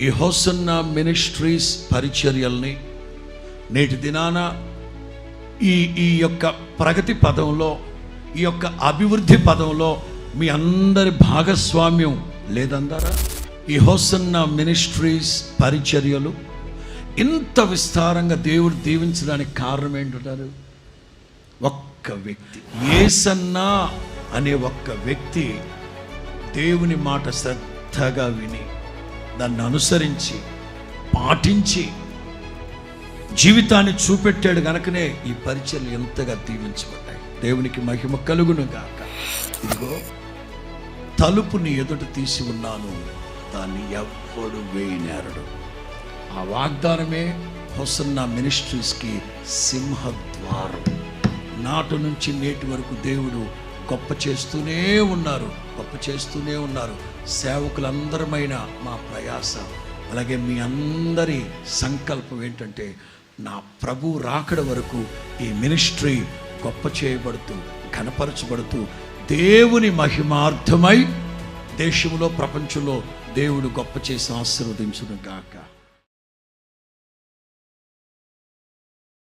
ఈ hosanna ministries పరిచర్యల్ని నేటి దినాన ఈ యొక్క ప్రగతి పదంలో, ఈ యొక్క అభివృద్ధి పదంలో మీ అందరి భాగస్వామ్యం లేదందారా? ఈ హోసన్నా మినిస్ట్రీస్ పరిచర్యలు ఇంత విస్తారంగా దేవుడు దీవించడానికి కారణం ఏంటంటారు? ఒక్క వ్యక్తి, యేసన్నా అనే ఒక్క వ్యక్తి దేవుని మాట శ్రద్ధగా విని దాన్ని అనుసరించి పాటించి జీవితాన్ని చూపెట్టాడు గనుకనే ఈ పరిచర్యలు ఎంతగా దీవించబడ్డాయి. దేవునికి మహిమ కలుగును గాక. ఇదిగో తలుపు నీ ఎదుట తీసి ఉన్నాను, దాన్ని ఎవ్వడు వేయనేరడు. ఆ వాగ్దానమే హోసన్నా మినిస్ట్రీస్కి సింహద్వారం. నాటి నుంచి నేటి వరకు దేవుడు గొప్ప చేస్తూనే ఉన్నారు. సేవకులందరమైన మా ప్రయాస, అలాగే మీ అందరి సంకల్పం ఏంటంటే, నా ప్రభు రాకడ వరకు ఈ మినిస్ట్రీ గొప్ప చేయబడుతూ, ఘనపరచబడుతూ, దేవుని మహిమార్థమై దేశంలో, ప్రపంచంలో దేవుడు గొప్ప చేసి ఆశీర్వదించును గాక.